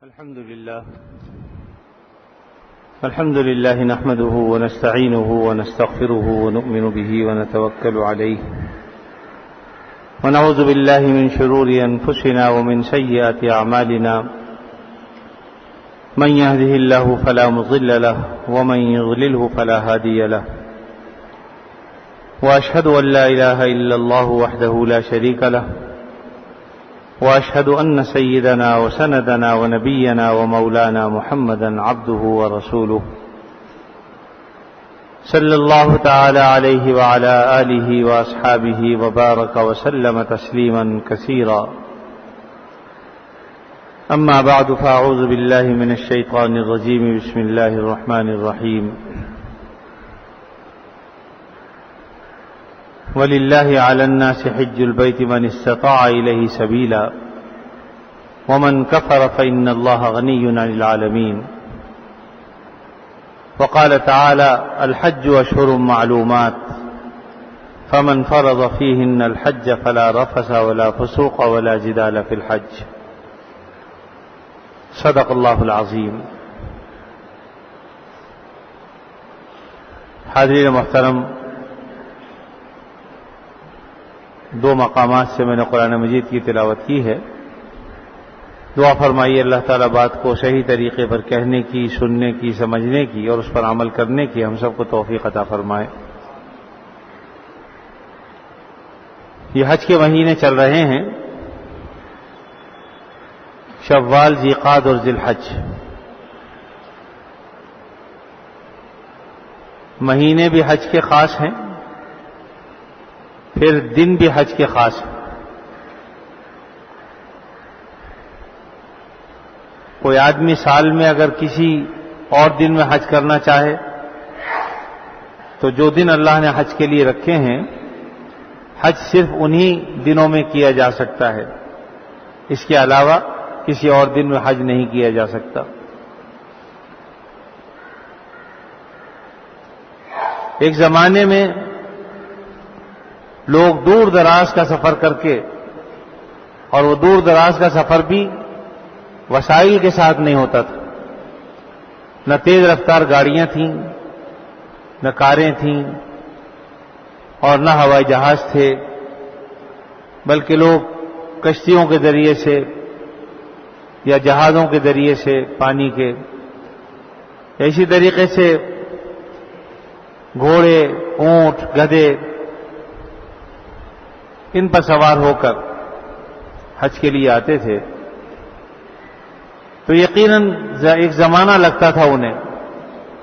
الحمد لله نحمده ونستعينه ونستغفره ونؤمن به ونتوكل عليه ونعوذ بالله من شرور أنفسنا ومن سيئات أعمالنا من يهده الله فلا مضل له ومن يضلله فلا هادي له وأشهد أن لا إله إلا الله وحده لا شريك له وأشهد أن سيدنا وسندنا ونبينا ومولانا محمدا عبده ورسوله صلى الله تعالى عليه وعلى آله وأصحابه وبارك وسلم تسليما كثيرا أما بعد فأعوذ بالله من الشيطان الرجيم بسم الله الرحمن الرحيم وَلِلَّهِ عَلَى النَّاسِ حِجُّ الْبَيْتِ مَنِ اسْتَطَاعَ إِلَيْهِ سَبِيلًا وَمَنْ كَفَرَ فَإِنَّ اللَّهَ غَنِيٌّ عَنِ الْعَالَمِينَ وقال تعالى الحج أشهر معلومات فمن فرض فيهن الحج فلا رفث ولا فسوق ولا جدال في الحج صدق اللہ العظیم. حاضرین محترم، دو مقامات سے میں نے قرآن مجید کی تلاوت کی ہے. دعا فرمائیے اللہ تعالیٰ بات کو صحیح طریقے پر کہنے کی، سننے کی، سمجھنے کی اور اس پر عمل کرنے کی ہم سب کو توفیق عطا فرمائے. یہ حج کے مہینے چل رہے ہیں، شوال، ذیقعد اور ذی الحج. مہینے بھی حج کے خاص ہیں، پھر دن بھی حج کے خاص ہیں. کوئی آدمی سال میں اگر کسی اور دن میں حج کرنا چاہے تو جو دن اللہ نے حج کے لیے رکھے ہیں، حج صرف انہی دنوں میں کیا جا سکتا ہے. اس کے علاوہ کسی اور دن میں حج نہیں کیا جا سکتا. ایک زمانے میں لوگ دور دراز کا سفر کر کے، اور وہ دور دراز کا سفر بھی وسائل کے ساتھ نہیں ہوتا تھا. نہ تیز رفتار گاڑیاں تھیں، نہ کاریں تھیں، اور نہ ہوائی جہاز تھے، بلکہ لوگ کشتیوں کے ذریعے سے یا جہازوں کے ذریعے سے، پانی کے، اسی طریقے سے گھوڑے، اونٹ، گدھے، ان پر سوار ہو کر حج کے لیے آتے تھے. تو یقیناً ایک زمانہ لگتا تھا انہیں.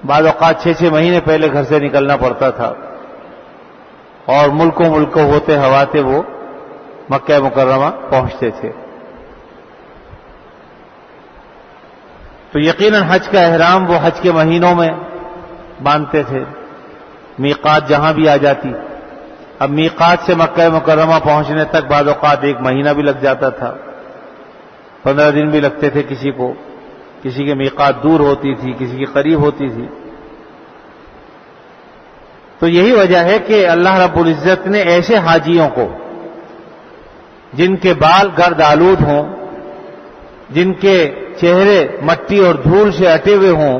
بعض اوقات 6 مہینے پہلے گھر سے نکلنا پڑتا تھا، اور ملکوں ہوتے ہواتے وہ مکہ مکرمہ پہنچتے تھے. تو یقیناً حج کا احرام وہ حج کے مہینوں میں باندھتے تھے. میقات جہاں بھی آ جاتی. اب میقات سے مکہ مکرمہ پہنچنے تک بعض اوقات 1 مہینہ بھی لگ جاتا تھا، 15 دن بھی لگتے تھے کسی کو. کسی کی میقات دور ہوتی تھی، کسی کی قریب ہوتی تھی. تو یہی وجہ ہے کہ اللہ رب العزت نے ایسے حاجیوں کو جن کے بال گرد آلود ہوں، جن کے چہرے مٹی اور دھول سے اٹے ہوئے ہوں،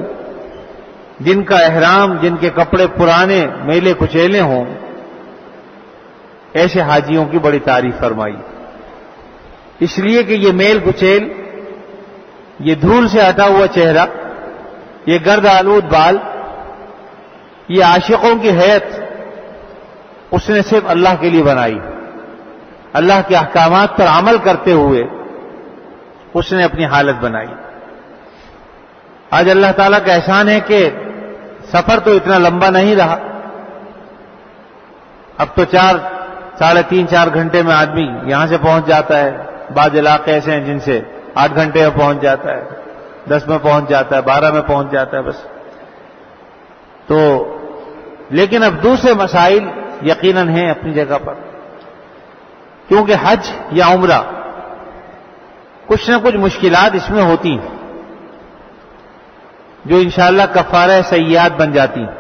جن کا احرام، جن کے کپڑے پرانے میلے کچیلے ہوں، ایسے حاجیوں کی بڑی تعریف فرمائی. اس لیے کہ یہ میل کچیل، یہ دھول سے ہٹا ہوا چہرہ، یہ گرد آلود بال، یہ عاشقوں کی حیت اس نے صرف اللہ کے لیے بنائی. اللہ کے احکامات پر عمل کرتے ہوئے اس نے اپنی حالت بنائی. آج اللہ تعالیٰ کا احسان ہے کہ سفر تو اتنا لمبا نہیں رہا. اب تو 3.5-4 گھنٹے میں آدمی یہاں سے پہنچ جاتا ہے. بعض علاقے ایسے ہیں جن سے 8 گھنٹے میں پہنچ جاتا ہے، 10 میں پہنچ جاتا ہے، 12 میں پہنچ جاتا ہے بس. تو لیکن اب دوسرے مسائل یقیناً ہیں اپنی جگہ پر، کیونکہ حج یا عمرہ کچھ نہ کچھ مشکلات اس میں ہوتی ہیں جو انشاءاللہ کفارہ سیئات بن جاتی ہیں.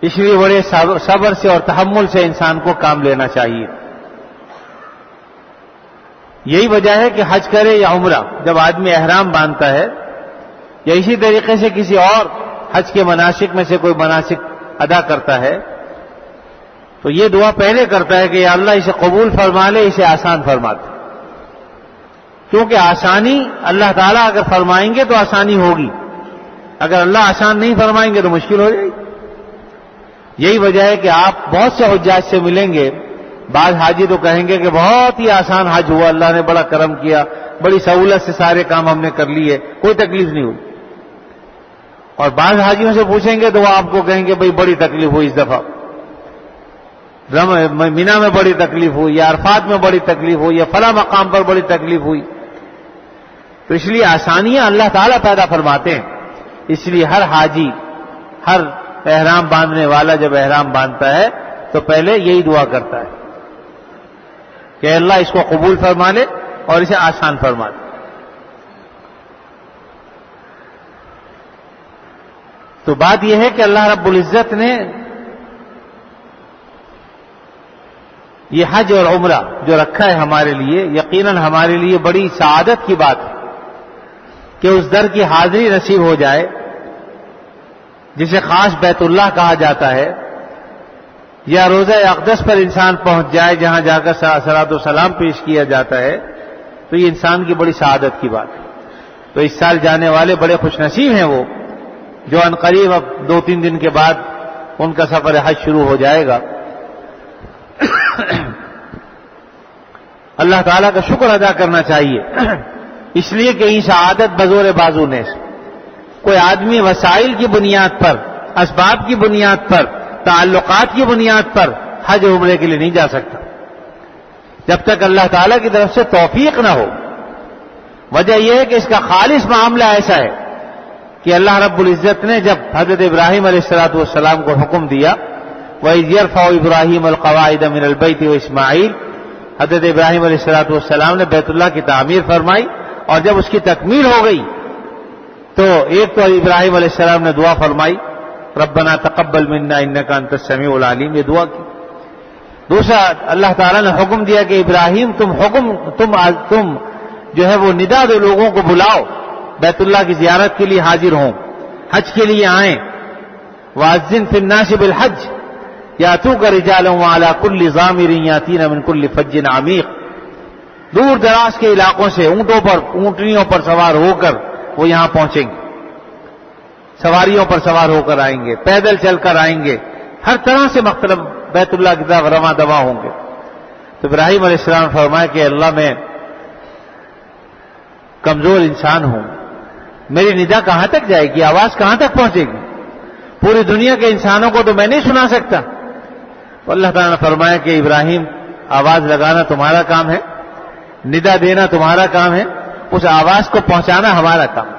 اس لیے بڑے صبر سے اور تحمل سے انسان کو کام لینا چاہیے. یہی وجہ ہے کہ حج کرے یا عمرہ، جب آدمی احرام باندھتا ہے یا اسی طریقے سے کسی اور حج کے مناسک میں سے کوئی مناسک ادا کرتا ہے تو یہ دعا پہلے کرتا ہے کہ یا اللہ اسے قبول فرما لے، اسے آسان فرما دے، کیونکہ آسانی اللہ تعالیٰ اگر فرمائیں گے تو آسانی ہوگی، اگر اللہ آسان نہیں فرمائیں گے تو مشکل ہو جائے گی۔ یہی وجہ ہے کہ آپ بہت سے حجاج سے ملیں گے، بعض حاجی تو کہیں گے کہ بہت ہی آسان حج ہوا، اللہ نے بڑا کرم کیا، بڑی سہولت سے سارے کام ہم نے کر لیے، کوئی تکلیف نہیں ہوئی۔ اور بعض حاجیوں سے پوچھیں گے تو وہ آپ کو کہیں گے بھئی بڑی تکلیف ہوئی اس دفعہ، مینا میں بڑی تکلیف ہوئی، یا عرفات میں بڑی تکلیف ہوئی، یا فلاں مقام پر بڑی تکلیف ہوئی۔ تو اس لیے آسانیاں اللہ تعالیٰ پیدا فرماتے ہیں، اس لیے ہر حاجی، ہر احرام باندھنے والا جب احرام باندھتا ہے تو پہلے یہی دعا کرتا ہے کہ اللہ اس کو قبول فرما لے اور اسے آسان فرما دے۔ تو بات یہ ہے کہ اللہ رب العزت نے یہ حج اور عمرہ جو رکھا ہے ہمارے لیے، یقیناً ہمارے لیے بڑی سعادت کی بات ہے کہ اس در کی حاضری نصیب ہو جائے جسے خاص بیت اللہ کہا جاتا ہے، یا روضہ اقدس پر انسان پہنچ جائے جہاں جا کر صلاۃ و سلام پیش کیا جاتا ہے، تو یہ انسان کی بڑی سعادت کی بات ہے۔ تو اس سال جانے والے بڑے خوش نصیب ہیں وہ جو عنقریب اب 2-3 دن کے بعد ان کا سفر حج شروع ہو جائے گا۔ اللہ تعالیٰ کا شکر ادا کرنا چاہیے، اس لیے کہ یہ سعادت بزور بازو نیس، کوئی آدمی وسائل کی بنیاد پر، اسباب کی بنیاد پر، تعلقات کی بنیاد پر حج عمرے کے لیے نہیں جا سکتا جب تک اللہ تعالیٰ کی طرف سے توفیق نہ ہو۔ وجہ یہ ہے کہ اس کا خالص معاملہ ایسا ہے کہ اللہ رب العزت نے جب حضرت ابراہیم علیہ السلام کو حکم دیا وَإِذْ يَرْفَعُ إِبْرَاهِيمُ الْقَوَاعِدَ مِنَ الْبَيْتِ وَإِسْمَاعِيلُ، حضرت ابراہیم علیہ السلام نے بیت اللہ کی تعمیر فرمائی، اور جب اس کی تکمیل ہو گئی تو ایک تو ابراہیم علیہ السلام نے دعا فرمائی ربنا تقبل منا انک انت السمیع العلیم، یہ دعا کی۔ دوسرا اللہ تعالیٰ نے حکم دیا کہ ابراہیم تم جو ہے وہ ندا دو، لوگوں کو بلاؤ بیت اللہ کی زیارت کے لیے حاضر ہوں، حج کے لیے آئیں۔ وَأَذِّن فِي النَّاسِ بِالْحَجِّ يَأْتُوكَ رِجَالًا وَعَلَىٰ كُلِّ ضَامِرٍ يَأْتِينَ مِنْ كُلِّ فَجٍّ عَمِيقٍ، دور دراز کے علاقوں سے اونٹنیوں پر سوار ہو کر وہ یہاں پہنچیں گے، سواریوں پر سوار ہو کر آئیں گے، پیدل چل کر آئیں گے، ہر طرح سے مختلف بیت اللہ کی طرف رواں دواں ہوں گے۔ تو ابراہیم علیہ السلام نے فرمایا کہ اللہ میں کمزور انسان ہوں، میری ندا کہاں تک جائے گی، آواز کہاں تک پہنچے گی، پوری دنیا کے انسانوں کو تو میں نہیں سنا سکتا۔ تو اللہ تعالیٰ نے فرمایا کہ ابراہیم آواز لگانا تمہارا کام ہے، ندا دینا تمہارا کام ہے، اس آواز کو پہنچانا ہمارا کام۔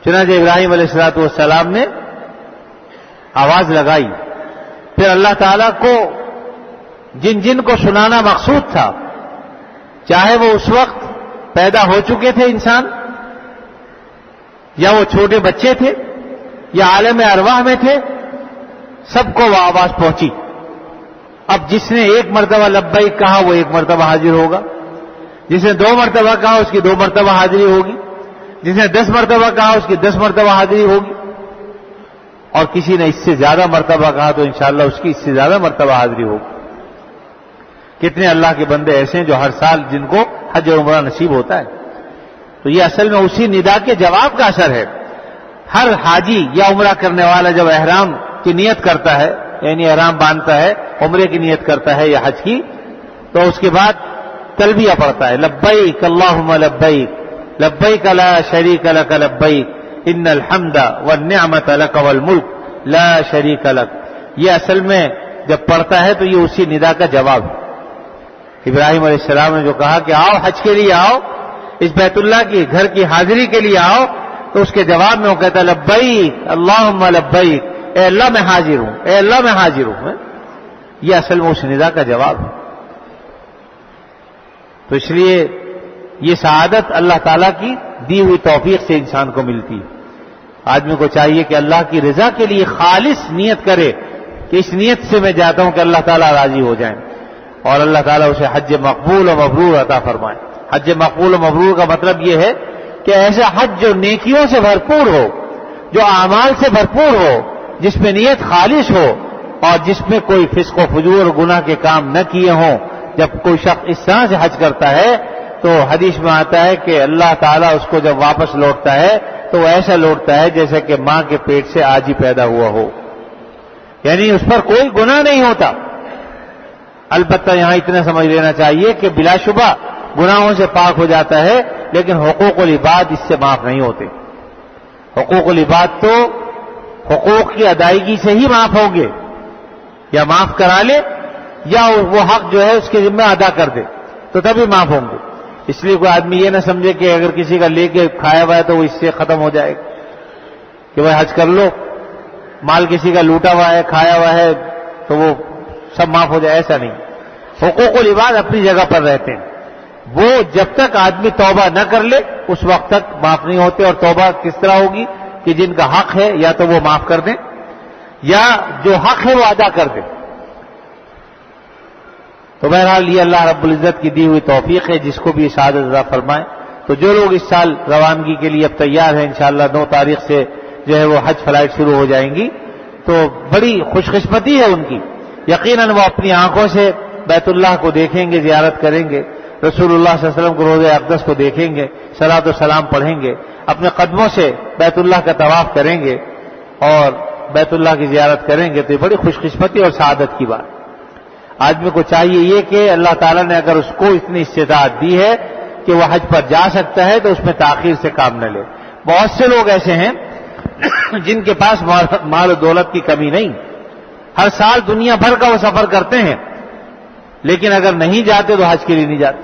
چنانچہ ابراہیم علیہ السلام نے آواز لگائی، پھر اللہ تعالیٰ کو جن کو سنانا مقصود تھا، چاہے وہ اس وقت پیدا ہو چکے تھے انسان، یا وہ چھوٹے بچے تھے، یا عالم ارواح میں تھے، سب کو وہ آواز پہنچی۔ اب جس نے 1 مرتبہ لبیک کہا وہ 1 مرتبہ حاضر ہوگا، جس نے 2 مرتبہ کہا اس کی 2 مرتبہ حاضری ہوگی، جس نے 10 مرتبہ کہا اس کی 10 مرتبہ حاضری ہوگی، اور کسی نے اس سے زیادہ مرتبہ کہا تو انشاءاللہ اس کی اس سے زیادہ مرتبہ حاضری ہوگی۔ کتنے اللہ کے بندے ایسے ہیں جو ہر سال جن کو حج اور عمرہ نصیب ہوتا ہے۔ تو یہ اصل میں اسی ندا کے جواب کا اثر ہے۔ ہر حاجی یا عمرہ کرنے والا جب احرام کی نیت کرتا ہے، یعنی احرام باندھتا ہے، عمرے کی نیت کرتا ہے یا حج کی، تو اس کے بعد تلبیہ پڑھتا ہے، لبیک اللہم لبیک لبیک لا شریک لک لبیک ان الحمد والنعمت لک والملک لا شریک لک۔ یہ اصل میں جب پڑھتا ہے تو یہ اسی ندا کا جواب ہے۔ ابراہیم علیہ السلام نے جو کہا کہ آؤ حج کے لیے آؤ، اس بیت اللہ کی گھر کی حاضری کے لیے آؤ، تو اس کے جواب میں وہ کہتا ہے لبیک اللہم لبیک، اے اللہ میں حاضر ہوں، اے اللہ میں حاضر ہوں۔ یہ اصل میں اس ندا کا جواب ہے۔ تو اس لیے یہ سعادت اللہ تعالیٰ کی دی ہوئی توفیق سے انسان کو ملتی ہے۔ آدمی کو چاہیے کہ اللہ کی رضا کے لیے خالص نیت کرے کہ اس نیت سے میں جاتا ہوں کہ اللہ تعالیٰ راضی ہو جائیں، اور اللہ تعالیٰ اسے حج مقبول و مبرور عطا فرمائے۔ حج مقبول و مبرور کا مطلب یہ ہے کہ ایسا حج جو نیکیوں سے بھرپور ہو، جو اعمال سے بھرپور ہو، جس میں نیت خالص ہو اور جس میں کوئی فسق و فجور اور گناہ کے کام نہ کیے ہوں. جب کوئی شخص اس طرح سے حج کرتا ہے تو حدیث میں آتا ہے کہ اللہ تعالیٰ اس کو جب واپس لوٹتا ہے تو وہ ایسا لوٹتا ہے جیسے کہ ماں کے پیٹ سے آج ہی پیدا ہوا ہو، یعنی اس پر کوئی گناہ نہیں ہوتا. البتہ یہاں اتنا سمجھ لینا چاہیے کہ بلا شبہ گناہوں سے پاک ہو جاتا ہے، لیکن حقوق العباد اس سے معاف نہیں ہوتے. حقوق العباد تو حقوق کی ادائیگی سے ہی معاف ہوں گے، یا معاف کرا لے یا وہ حق جو ہے اس کے ذمہ ادا کر دے تو تبھی معاف ہوں گے. اس لیے کوئی آدمی یہ نہ سمجھے کہ اگر کسی کا لے کے کھایا ہوا ہے تو وہ اس سے ختم ہو جائے گا کہ بھائی حج کر لو، مال کسی کا لوٹا ہوا ہے کھایا ہوا ہے تو وہ سب معاف ہو جائے، ایسا نہیں. حقوق العباد اپنی جگہ پر رہتے ہیں، وہ جب تک آدمی توبہ نہ کر لے اس وقت تک معاف نہیں ہوتے. اور توبہ کس طرح ہوگی کہ جن کا حق ہے یا تو وہ معاف کر دیں یا جو حق ہے وہ ادا کر دیں. تو بہرحال یہ اللہ رب العزت کی دی ہوئی توفیق ہے، جس کو بھی سعادت عطا فرمائے. تو جو لوگ اس سال روانگی کے لیے اب تیار ہیں، انشاءاللہ 9 تاریخ سے جو ہے وہ حج فلائٹ شروع ہو جائیں گی، تو بڑی خوش قسمتی ہے ان کی. یقیناً وہ اپنی آنکھوں سے بیت اللہ کو دیکھیں گے، زیارت کریں گے، رسول اللہ صلی اللہ علیہ وسلم کو روضہ اقدس کو دیکھیں گے، صلاۃ و سلام پڑھیں گے، اپنے قدموں سے بیت اللہ کا طواف کریں گے اور بیت اللہ کی زیارت کریں گے. تو یہ بڑی خوش قسمتی اور سعادت کی بات. آدمی کو چاہیے یہ کہ اللہ تعالیٰ نے اگر اس کو اتنی استطاعت دی ہے کہ وہ حج پر جا سکتا ہے تو اس میں تاخیر سے کام نہ لے. بہت سے لوگ ایسے ہیں جن کے پاس مال و دولت کی کمی نہیں، ہر سال دنیا بھر کا وہ سفر کرتے ہیں، لیکن اگر نہیں جاتے تو حج کے لیے نہیں جاتے.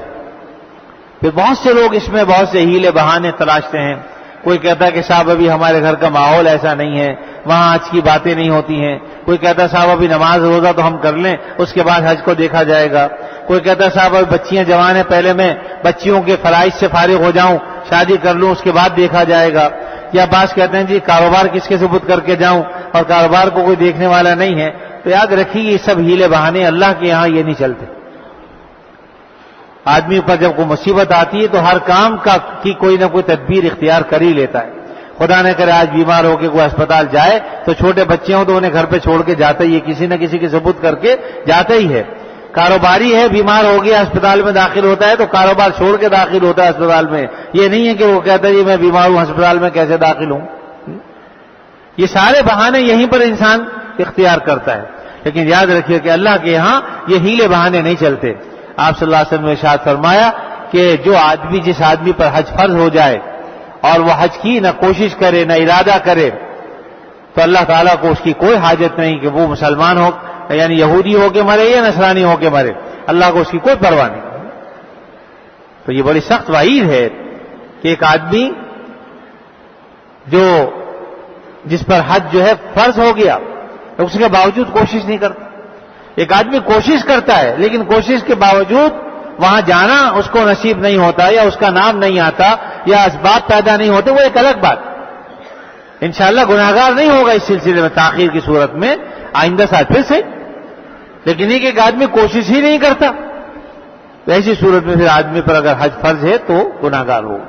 پھر بہت سے لوگ اس میں بہت سے ہیلے بہانے تلاشتے ہیں. کوئی کہتا ہے کہ صاحب ابھی ہمارے گھر کا ماحول ایسا نہیں ہے، وہاں حج کی باتیں نہیں ہوتی ہیں. کوئی کہتا ہے صاحب ابھی نماز روزہ تو ہم کر لیں، اس کے بعد حج کو دیکھا جائے گا. کوئی کہتا ہے صاحب ابھی بچیاں جوان ہیں، پہلے میں بچیوں کے فرائض سے فارغ ہو جاؤں، شادی کر لوں، اس کے بعد دیکھا جائے گا. یا بعض کہتے ہیں جی کاروبار کس کے ثبوت کر کے جاؤں اور کاروبار کو کوئی دیکھنے والا نہیں ہے. تو یاد رکھیے یہ سب ہیلے بہانے اللہ کے یہاں یہ نہیں چلتے. آدمی پر جب کوئی مصیبت آتی ہے تو ہر کام کی کوئی نہ کوئی تدبیر اختیار کر ہی لیتا ہے. خدا نہ کرے آج بیمار ہو کے کوئی اسپتال جائے تو چھوٹے بچے ہوں تو انہیں گھر پہ چھوڑ کے جاتا ہی ہے، کسی نہ کسی کے ثبوت کر کے جاتا ہی ہے. کاروباری ہے، بیمار ہو گیا اسپتال میں داخل ہوتا ہے تو کاروبار چھوڑ کے داخل ہوتا ہے اسپتال میں. یہ نہیں ہے کہ وہ کہتا ہے جی میں بیمار ہوں اسپتال میں کیسے داخل ہوں. یہ سارے بہانے یہیں پر انسان اختیار کرتا ہے. لیکن یاد رکھیے کہ اللہ کے یہاں یہ ہیلے بہانے نہیں چلتے. آپ صلی اللہ علیہ وسلم نے ارشاد فرمایا کہ جس آدمی پر حج فرض ہو جائے اور وہ حج کی نہ کوشش کرے نہ ارادہ کرے تو اللہ تعالیٰ کو اس کی کوئی حاجت نہیں کہ وہ مسلمان ہو یعنی یہودی ہو کے مرے یا نصرانی ہو کے مرے، اللہ کو اس کی کوئی پرواہ نہیں. تو یہ بڑی سخت وعید ہے کہ ایک آدمی جس پر حج جو ہے فرض ہو گیا اس کے باوجود کوشش نہیں کرتا. ایک آدمی کوشش کرتا ہے لیکن کوشش کے باوجود وہاں جانا اس کو نصیب نہیں ہوتا یا اس کا نام نہیں آتا یا اسباب پیدا نہیں ہوتے، وہ ایک الگ بات. انشاءاللہ گناہگار نہیں ہوگا اس سلسلے میں تاخیر کی صورت میں، آئندہ سال پھر سے. لیکن یہ کہ ایک آدمی کوشش ہی نہیں کرتا تو ایسی صورت میں پھر آدمی پر اگر حج فرض ہے تو گناہگار ہوگا.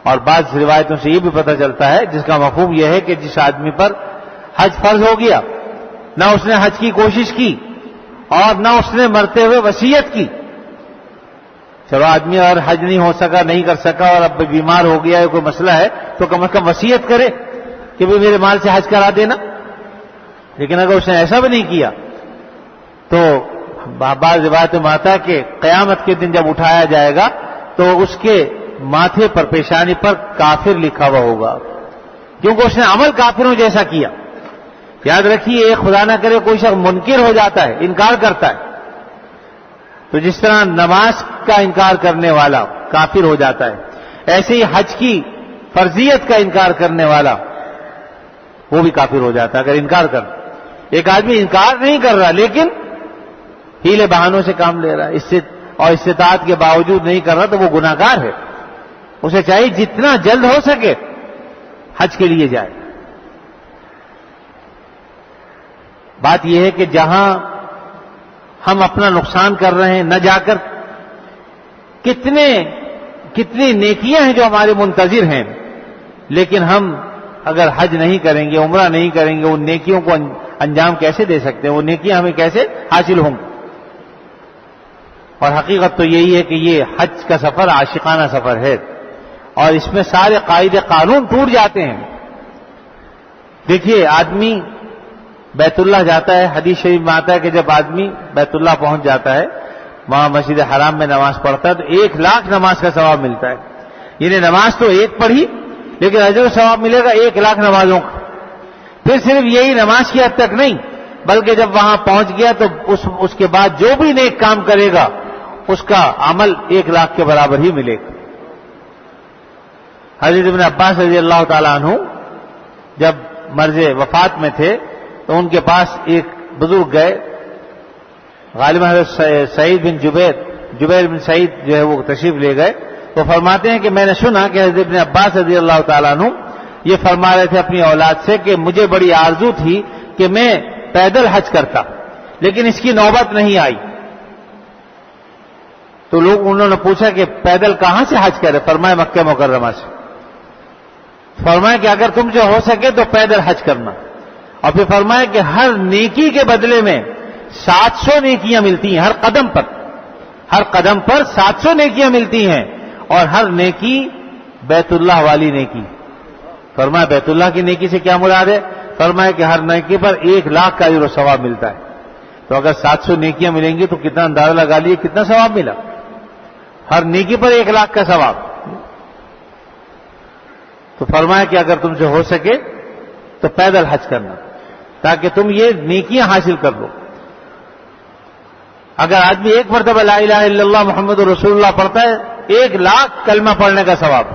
اور بعض روایتوں سے یہ بھی پتہ چلتا ہے جس کا مفہوم یہ ہے کہ جس آدمی پر حج فرض ہو گیا نہ اس نے حج کی کوشش کی اور نہ اس نے مرتے ہوئے وصیت کی. چلو آدمی اگر حج نہیں ہو سکا نہیں کر سکا اور اب بیمار ہو گیا ہے کوئی مسئلہ ہے تو کم از کم وصیت کرے کہ بھی میرے مال سے حج کرا دینا. لیکن اگر اس نے ایسا بھی نہیں کیا تو بعض روایتوں میں آتا ہے کہ قیامت کے دن جب اٹھایا جائے گا تو اس کے ماتھے پر پیشانی پر کافر لکھا ہوا ہوگا کیونکہ اس نے عمل کافروں جیسا کیا. یاد رکھیے خدا نہ کرے کوئی شخص منکر ہو جاتا ہے، انکار کرتا ہے، تو جس طرح نماز کا انکار کرنے والا کافر ہو جاتا ہے ایسے ہی حج کی فرضیت کا انکار کرنے والا وہ بھی کافر ہو جاتا ہے اگر انکار کر. ایک آدمی انکار نہیں کر رہا لیکن ہیلے بہانوں سے کام لے رہا ہے اور استطاعت کے باوجود نہیں کر رہا تو وہ گناہگار ہے. اسے چاہیے جتنا جلد ہو سکے حج کے لیے جائے. بات یہ ہے کہ جہاں ہم اپنا نقصان کر رہے ہیں نہ جا کر کتنے کتنی نیکیاں ہیں جو ہمارے منتظر ہیں، لیکن ہم اگر حج نہیں کریں گے، عمرہ نہیں کریں گے، ان نیکیوں کو انجام کیسے دے سکتے ہیں؟ وہ نیکیاں ہمیں کیسے حاصل ہوں گی؟ اور حقیقت تو یہی ہے کہ یہ حج کا سفر عاشقانہ سفر ہے، اور اس میں سارے قاعدے قانون ٹوٹ جاتے ہیں۔ دیکھیے، آدمی بیت اللہ جاتا ہے، حدیث شریف میں آتا ہے کہ جب آدمی بیت اللہ پہنچ جاتا ہے، وہاں مسجد حرام میں نماز پڑھتا ہے تو 1,00,000 نماز کا ثواب ملتا ہے۔ یعنی نماز تو ایک پڑھی، لیکن اجر و ثواب ملے گا 1,00,000 نمازوں کا۔ پھر صرف یہی نماز کی حد تک نہیں، بلکہ جب وہاں پہنچ گیا تو اس کے بعد جو بھی نیک کام کرے گا اس کا عمل 1,00,000 کے برابر ہی ملے گا۔ حضرت ابن عباس رضی اللہ تعالیٰ عنہ جب مرض وفات میں تھے تو ان کے پاس ایک بزرگ گئے، غالباً حضرت سعید بن جبیر بن سعید جو ہے وہ تشریف لے گئے۔ وہ فرماتے ہیں کہ میں نے سنا کہ حضرت ابن عباس رضی اللہ تعالیٰ عنہ یہ فرما رہے تھے اپنی اولاد سے کہ مجھے بڑی آرزو تھی کہ میں پیدل حج کرتا، لیکن اس کی نوبت نہیں آئی۔ تو انہوں نے پوچھا کہ پیدل کہاں سے حج کرے؟ فرمایا مکہ مکرمہ سے۔ فرمایا کہ اگر تم سے ہو سکے تو پیدل حج کرنا، اور پھر فرمایا کہ ہر نیکی کے بدلے میں 700 نیکیاں ملتی ہیں، ہر قدم پر 700 نیکیاں ملتی ہیں، اور ہر نیکی بیت اللہ والی نیکی۔ فرمایا بیت اللہ کی نیکی سے کیا مراد ہے؟ فرمایا کہ ہر نیکی پر 1,00,000 کا اجر و ثواب ملتا ہے۔ تو اگر 700 نیکیاں ملیں گی تو کتنا اندازہ لگا لیے کتنا ثواب ملا؟ ہر نیکی پر 1,00,000 کا ثواب۔ تو فرمایا کہ اگر تم سے ہو سکے تو پیدل حج کرنا تاکہ تم یہ نیکیاں حاصل کر لو۔ اگر آدمی ایک مرتبہ لا الہ الا اللہ محمد رسول اللہ پڑھتا ہے 1,00,000 کلمہ پڑھنے کا ثواب،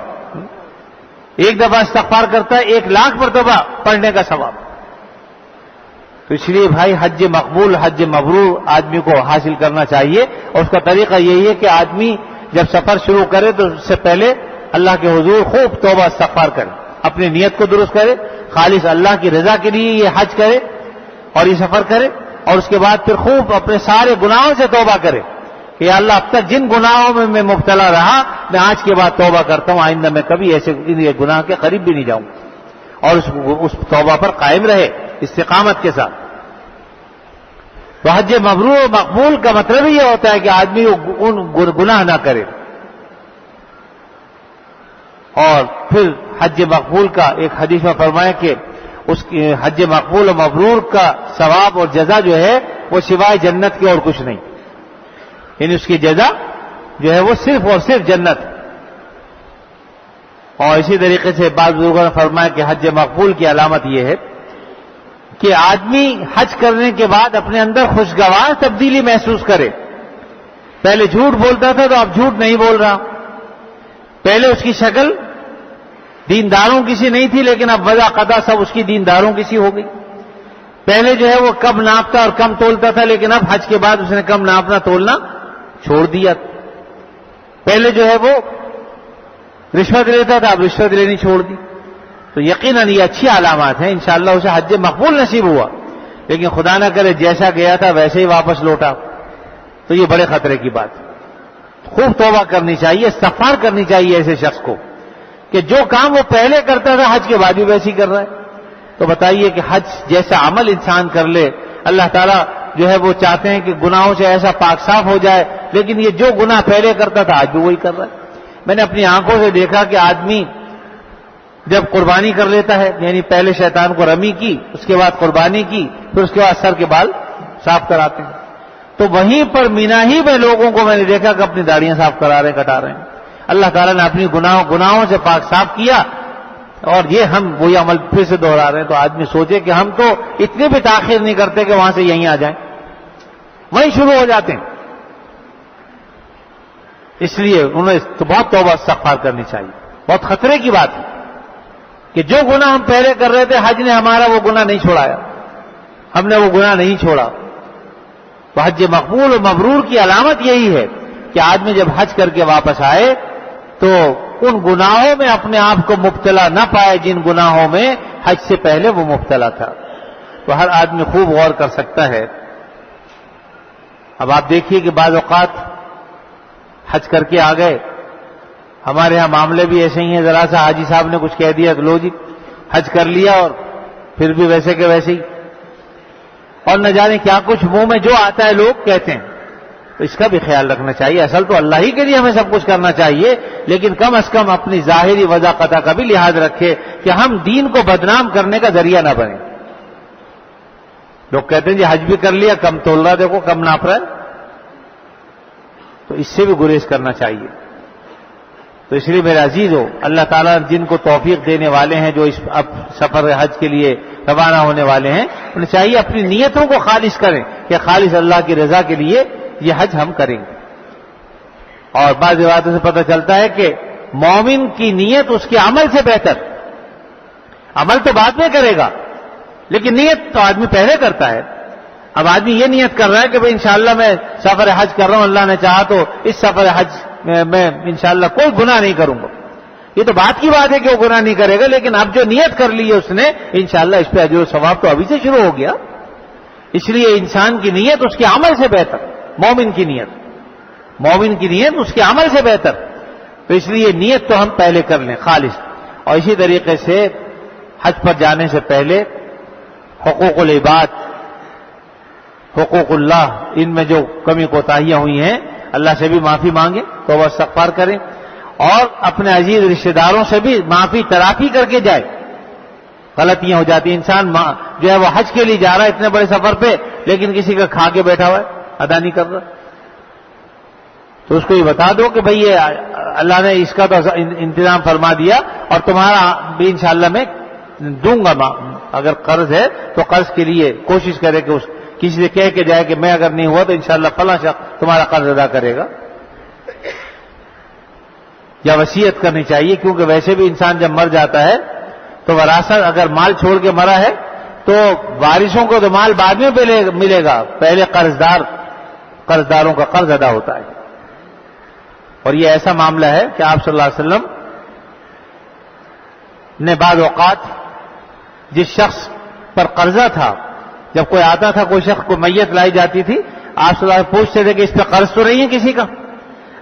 ایک دفعہ استغفار کرتا ہے 1,00,000 مرتبہ پڑھنے کا ثواب۔ تو اس لیے بھائی حج مقبول، حج مبرور آدمی کو حاصل کرنا چاہیے، اور اس کا طریقہ یہی ہے کہ آدمی جب سفر شروع کرے تو اس سے پہلے اللہ کے حضور خوب توبہ استغفار کرے، اپنی نیت کو درست کرے، خالص اللہ کی رضا کے لیے یہ حج کرے اور یہ سفر کرے، اور اس کے بعد پھر خوب اپنے سارے گناہوں سے توبہ کرے کہ یا اللہ اب تک جن گناہوں میں میں مبتلا رہا میں آج کے بعد توبہ کرتا ہوں، آئندہ میں کبھی ایسے گناہ کے قریب بھی نہیں جاؤں، اور اس توبہ پر قائم رہے استقامت کے ساتھ۔ تو حج مبرور و مقبول کا مطلب یہ ہوتا ہے کہ آدمی ان گناہ نہ کرے۔ اور پھر حج مقبول کا ایک حدیث میں فرمایا کہ اس کی حج مقبول و مبرور کا ثواب اور جزا جو ہے وہ سوائے جنت کے اور کچھ نہیں، یعنی اس کی جزا جو ہے وہ صرف اور صرف جنت۔ اور اسی طریقے سے بعض لوگوں نے فرمایا کہ حج مقبول کی علامت یہ ہے کہ آدمی حج کرنے کے بعد اپنے اندر خوشگوار تبدیلی محسوس کرے۔ پہلے جھوٹ بولتا تھا تو اب جھوٹ نہیں بول رہا، پہلے اس کی شکل دینداروں کی سی نہیں تھی لیکن اب وضع قضا سب اس کی دینداروں کی سی ہو گئی۔ پہلے جو ہے وہ کم ناپتا اور کم تولتا تھا لیکن اب حج کے بعد اس نے کم ناپنا تولنا چھوڑ دیا۔ پہلے جو ہے وہ رشوت لیتا تھا، اب رشوت لینی چھوڑ دی۔ تو یقیناً یہ اچھی علامات ہیں، انشاءاللہ اسے حج مقبول نصیب ہوا، لیکن خدا نہ کرے جیسا گیا تھا ویسے ہی واپس لوٹا، تو یہ بڑے خطرے کی بات ہے۔ خوب توبہ کرنی چاہیے، استغفار کرنی چاہیے ایسے شخص کو کہ جو کام وہ پہلے کرتا تھا حج کے بعد بھی ویسے ہی کر رہا ہے۔ تو بتائیے کہ حج جیسا عمل انسان کر لے، اللہ تعالیٰ جو ہے وہ چاہتے ہیں کہ گناہوں سے ایسا پاک صاف ہو جائے، لیکن یہ جو گناہ پہلے کرتا تھا آج بھی وہی کر رہا ہے۔ میں نے اپنی آنکھوں سے دیکھا کہ آدمی جب قربانی کر لیتا ہے، یعنی پہلے شیطان کو رمی کی، اس کے بعد قربانی کی، پھر اس کے بعد سر کے بال صاف کراتے ہیں، تو وہیں پر مینا ہی میں لوگوں کو میں نے دیکھا کہ اپنی داڑیاں صاف کرا رہے ہیں، کٹا رہے ہیں۔ اللہ تعالیٰ نے اپنی گناہوں سے پاک صاف کیا، اور یہ ہم وہی عمل پھر سے دہرا رہے ہیں۔ تو آدمی سوچے کہ ہم تو اتنے بھی تاخیر نہیں کرتے کہ وہاں سے یہیں آ جائیں، وہیں شروع ہو جاتے ہیں۔ اس لیے انہیں تو بہت توبہ استغفار کرنی چاہیے، بہت خطرے کی بات ہے کہ جو گناہ ہم پہلے کر رہے تھے حج نے ہمارا وہ گناہ نہیں چھوڑایا، ہم نے وہ گناہ نہیں چھوڑا۔ تو حج مقبول و مبرور کی علامت یہی ہے کہ آدمی جب حج کر کے واپس آئے تو ان گناہوں میں اپنے آپ کو مبتلا نہ پائے جن گناہوں میں حج سے پہلے وہ مبتلا تھا۔ تو ہر آدمی خوب غور کر سکتا ہے۔ اب آپ دیکھیے کہ بعض اوقات حج کر کے آ گئے ہمارے ہاں معاملے بھی ایسے ہی ہیں، ذرا سا حاجی صاحب نے کچھ کہہ دیا تو لو جی حج کر لیا، اور پھر بھی ویسے کہ ویسے ہی، اور نہ جانے کیا کچھ منہ میں جو آتا ہے لوگ کہتے ہیں۔ تو اس کا بھی خیال رکھنا چاہیے، اصل تو اللہ ہی کے لیے ہمیں سب کچھ کرنا چاہیے، لیکن کم از کم اپنی ظاہری وضاقتہ کا بھی لحاظ رکھے کہ ہم دین کو بدنام کرنے کا ذریعہ نہ بنیں۔ لوگ کہتے ہیں جی حج بھی کر لیا، کم تول رہا، دیکھو کم ناپ رہا ہے، تو اس سے بھی گریز کرنا چاہیے۔ تو اس لیے میرے عزیزو، اللہ تعالیٰ جن کو توفیق دینے والے ہیں، جو اس اب سفر حج کے لیے روانہ ہونے والے ہیں، انہیں چاہیے اپنی نیتوں کو خالص کریں کہ خالص اللہ کی رضا کے لیے یہ حج ہم کریں گے۔ اور بعض روایتوں سے پتہ چلتا ہے کہ مومن کی نیت اس کے عمل سے بہتر، عمل تو بعد میں کرے گا لیکن نیت تو آدمی پہلے کرتا ہے۔ اب آدمی یہ نیت کر رہا ہے کہ بھئی انشاءاللہ میں سفر حج کر رہا ہوں، اللہ نے چاہا تو اس سفر حج میں انشاءاللہ کوئی گناہ نہیں کروں گا، یہ تو بات کی بات ہے کہ وہ گناہ نہیں کرے گا، لیکن اب جو نیت کر لی ہے اس نے، انشاءاللہ اس پہ اجر و ثواب تو ابھی سے شروع ہو گیا۔ اس لیے انسان کی نیت اس کے عمل سے بہتر، مومن کی نیت اس کے عمل سے بہتر، تو اس لیے نیت تو ہم پہلے کر لیں خالص۔ اور اسی طریقے سے حج پر جانے سے پہلے حقوق العباد، حقوق اللہ، ان میں جو کمی کوتاہیاں ہوئی ہیں اللہ سے بھی معافی مانگیں، توبہ استغفار کریں، اور اپنے عزیز رشتہ داروں سے بھی معافی تلافی کر کے جائے۔ غلطیاں ہو جاتی ہیں، انسان جو ہے وہ حج کے لیے جا رہا ہے اتنے بڑے سفر پہ، لیکن کسی کا کھا کے بیٹھا ہوا ہے، ادا نہیں کر رہا، تو اس کو یہ بتا دو کہ بھئی یہ اللہ نے اس کا تو انتظام فرما دیا، اور تمہارا بھی انشاءاللہ میں دوں گا، اگر قرض ہے تو قرض کے لیے کوشش کرے کہ کسی سے کہہ کے جائے کہ میں اگر نہیں ہوا تو انشاءاللہ فلاں شخص تمہارا قرض ادا کرے گا، یا وصیت کرنی چاہیے، کیونکہ ویسے بھی انسان جب مر جاتا ہے تو وراثت اگر مال چھوڑ کے مرا ہے تو وارثوں کو تو مال بعد میں ملے گا، پہلے قرضداروں کا قرض ادا ہوتا ہے۔ اور یہ ایسا معاملہ ہے کہ آپ صلی اللہ علیہ وسلم نے بعض اوقات جس شخص پر قرضہ تھا، جب کوئی آتا تھا، کوئی شخص کو میت لائی جاتی تھی، آپ صلی اللہ علیہ وسلم پوچھتے تھے کہ اس پہ قرض تو نہیں ہے کسی کا؟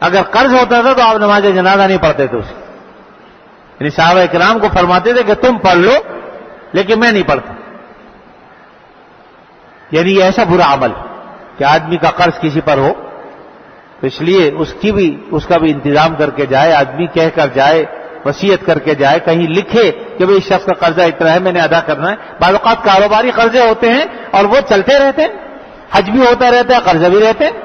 اگر قرض ہوتا تھا تو آپ نماز جنازہ نہیں پڑھتے تھے اسے، یعنی صحابہ کرام کو فرماتے تھے کہ تم پڑھ لو لیکن میں نہیں پڑھتا۔ یعنی یہ ایسا برا عمل کہ آدمی کا قرض کسی پر ہو، تو اس لیے اس کا بھی انتظام کر کے جائے، آدمی کہہ کر جائے، وصیت کر کے جائے، کہیں لکھے کہ بھئی اس شخص کا قرضہ اتنا ہے، میں نے ادا کرنا ہے۔ بعض اوقات کاروباری قرضے ہوتے ہیں اور وہ چلتے رہتے ہیں، حج بھی ہوتا رہتا ہے، قرضہ بھی رہتے ہیں،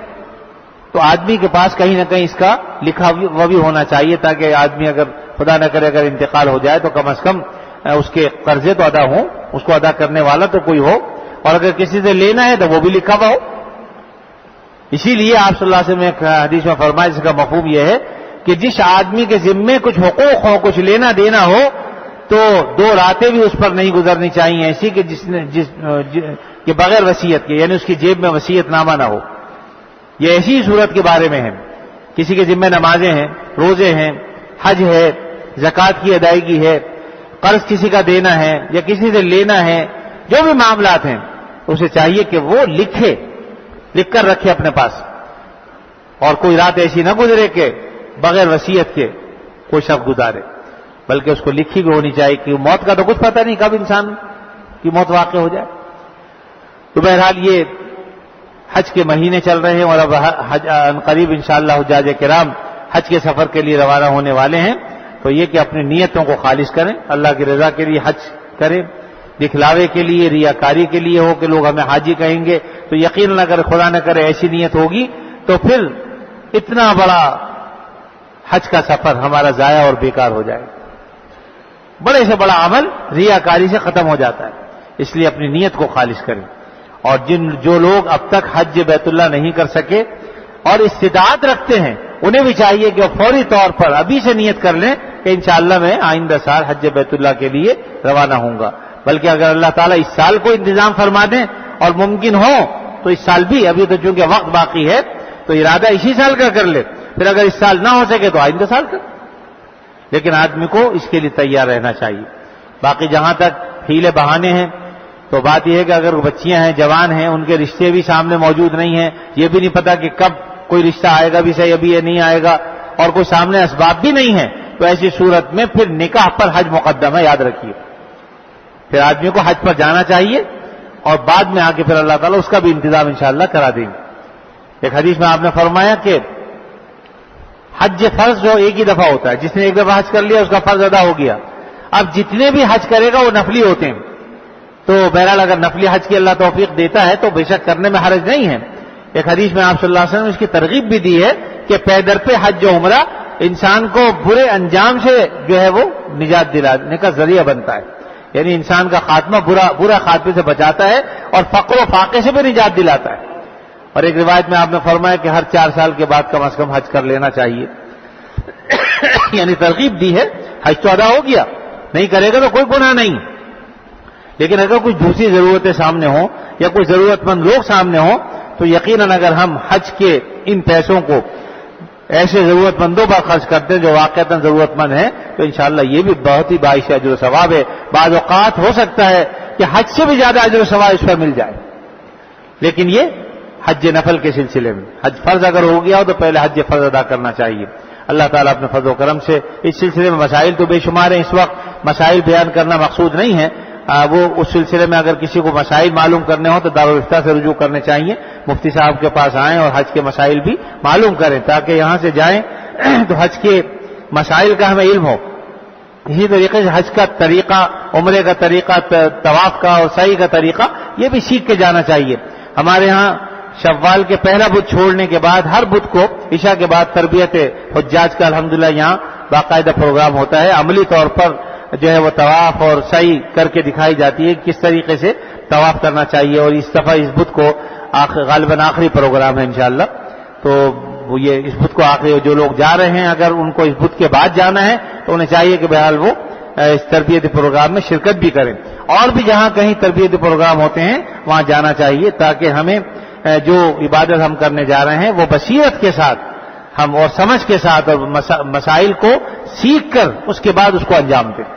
تو آدمی کے پاس کہیں نہ کہیں اس کا لکھا ہوا بھی ہونا چاہیے، تاکہ آدمی اگر خدا نہ کرے اگر انتقال ہو جائے تو کم از کم اس کے قرضے تو ادا ہوں، اس کو ادا کرنے والا تو کوئی ہو، اور اگر کسی سے لینا ہے تو وہ بھی لکھا ہوا ہو۔ اسی لیے آپ صلی اللہ علیہ وسلم نے حدیث میں فرمایا، اس کا مفہوم یہ ہے کہ جس آدمی کے ذمے کچھ حقوق ہو، کچھ لینا دینا ہو، تو 2 راتیں بھی اس پر نہیں گزرنی چاہیے ایسی کہ بغیر وصیت کے، یعنی اس کی جیب میں وصیت نامہ نہ ہو۔ یہ ایسی صورت کے بارے میں ہے، کسی کے ذمے نمازیں ہیں، روزے ہیں، حج ہے، زکوٰۃ کی ادائیگی ہے، قرض کسی کا دینا ہے یا کسی سے لینا ہے، جو بھی معاملات ہیں اسے چاہیے کہ وہ لکھ کر رکھے اپنے پاس، اور کوئی رات ایسی نہ گزرے کہ بغیر وصیت کے کوئی شخص گزارے، بلکہ اس کو لکھی بھی ہونی چاہیے کہ موت کا تو کچھ پتہ نہیں کب انسان کی موت واقع ہو جائے۔ تو بہرحال یہ حج کے مہینے چل رہے ہیں، اور اب قریب انشاءاللہ حجاج کرام حج کے سفر کے لیے روانہ ہونے والے ہیں، تو یہ کہ اپنی نیتوں کو خالص کریں، اللہ کی رضا کے لیے حج کریں، دکھلاوے کے لیے، ریاکاری کے لیے ہو کہ لوگ ہمیں حاجی کہیں گے تو یقین نہ کرے، خدا نہ کرے ایسی نیت ہوگی تو پھر اتنا بڑا حج کا سفر ہمارا ضائع اور بیکار ہو جائے، بڑے سے بڑا عمل ریاکاری سے ختم ہو جاتا ہے۔ اس لیے اپنی نیت کو خالص کریں، اور جو لوگ اب تک حج بیت اللہ نہیں کر سکے اور استطاعت رکھتے ہیں، انہیں بھی چاہیے کہ وہ فوری طور پر ابھی سے نیت کر لیں کہ انشاءاللہ میں آئندہ سال حج بیت اللہ کے لیے روانہ ہوں گا۔ بلکہ اگر اللہ تعالیٰ اس سال کو انتظام فرما دیں اور ممکن ہو تو اس سال بھی، ابھی تو چونکہ وقت باقی ہے تو ارادہ اسی سال کا کر لے، پھر اگر اس سال نہ ہو سکے تو آئندہ سال کر، لیکن آدمی کو اس کے لیے تیار رہنا چاہیے۔ باقی جہاں تک حیلے بہانے ہیں تو بات یہ ہے کہ اگر بچیاں ہیں، جوان ہیں، ان کے رشتے بھی سامنے موجود نہیں ہیں، یہ بھی نہیں پتا کہ کب کوئی رشتہ آئے گا بھی صحیح ابھی یہ نہیں آئے گا، اور کوئی سامنے اسباب بھی نہیں ہے تو ایسی صورت میں پھر نکاح پر حج مقدم ہے، یاد رکھیے. پھر آدمی کو حج پر جانا چاہیے اور بعد میں آ کے پھر اللہ تعالیٰ اس کا بھی انتظام انشاءاللہ کرا دیں گے. ایک حدیث میں آپ نے فرمایا کہ حج فرض جو ایک ہی دفعہ ہوتا ہے، جس نے ایک دفعہ حج کر لیا اس کا فرض ادا ہو گیا. اب جتنے بھی حج کرے گا وہ نفلی ہوتے ہیں، تو بہرحال اگر نفلی حج کی اللہ توفیق دیتا ہے تو بے شک کرنے میں حرج نہیں ہے. ایک حدیث میں آپ صلی اللہ علیہ وسلم نے اس کی ترغیب بھی دی ہے کہ پیدر پہ حج و عمرہ انسان کو برے انجام سے جو ہے وہ نجات دلانے کا ذریعہ بنتا ہے، یعنی انسان کا خاتمہ برا خاتمے سے بچاتا ہے اور فقر و فاقے سے بھی نجات دلاتا ہے. اور ایک روایت میں آپ نے فرمایا کہ ہر 4 سال کے بعد کم از کم حج کر لینا چاہیے. یعنی ترغیب دی ہے. حج تو ادا ہو گیا، نہیں کرے گا تو کوئی گناہ نہیں، لیکن اگر کچھ دوسری ضرورتیں سامنے ہوں یا کوئی ضرورت مند لوگ سامنے ہوں تو یقیناً اگر ہم حج کے ان پیسوں کو ایسے ضرورت مندوں پر خرچ کرتے ہیں جو واقعتاً ضرورت مند ہیں تو انشاءاللہ یہ بھی بہت ہی باعث اجر و ثواب ہے. بعض اوقات ہو سکتا ہے کہ حج سے بھی زیادہ اجر و ثواب اس پر مل جائے، لیکن یہ حج نفل کے سلسلے میں. حج فرض اگر ہو گیا ہو تو پہلے حج فرض ادا کرنا چاہیے. اللہ تعالیٰ اپنے فضل و کرم سے اس سلسلے میں مسائل تو بے شمار ہیں. اس وقت مسائل بیان کرنا مقصود نہیں ہے، وہ اس سلسلے میں اگر کسی کو مسائل معلوم کرنے ہوں تو دارالافتاء سے رجوع کرنے چاہیے. مفتی صاحب کے پاس آئیں اور حج کے مسائل بھی معلوم کریں تاکہ یہاں سے جائیں تو حج کے مسائل کا ہمیں علم ہو. اسی طریقے سے حج کا طریقہ، عمرے کا طریقہ، طواف کا اور سعی کا طریقہ یہ بھی سیکھ کے جانا چاہیے. ہمارے ہاں شوال کے پہلا بدھ چھوڑنے کے بعد ہر بدھ کو عشاء کے بعد تربیت حجاج کا الحمدللہ یہاں باقاعدہ پروگرام ہوتا ہے. عملی طور پر جو ہے وہ طواف اور سعی کر کے دکھائی جاتی ہے کس طریقے سے طواف کرنا چاہیے. اور اس دفعہ اس بدھ کو غالباً آخری پروگرام ہے انشاءاللہ. تو وہ یہ اس بدھ کو آخری، جو لوگ جا رہے ہیں اگر ان کو اس بدھ کے بعد جانا ہے تو انہیں چاہیے کہ بہرحال وہ اس تربیتی پروگرام میں شرکت بھی کریں. اور بھی جہاں کہیں تربیتی پروگرام ہوتے ہیں وہاں جانا چاہیے تاکہ ہمیں جو عبادت ہم کرنے جا رہے ہیں وہ بصیرت کے ساتھ ہم اور سمجھ کے ساتھ اور مسائل کو سیکھ کر اس کے بعد اس کو انجام دیں.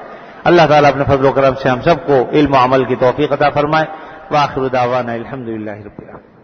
اللہ تعالیٰ اپنے فضل و کرم سے ہم سب کو علم و عمل کی توفیق عطا فرمائے. وآخر دعوانا الحمدللہ رب العالمین.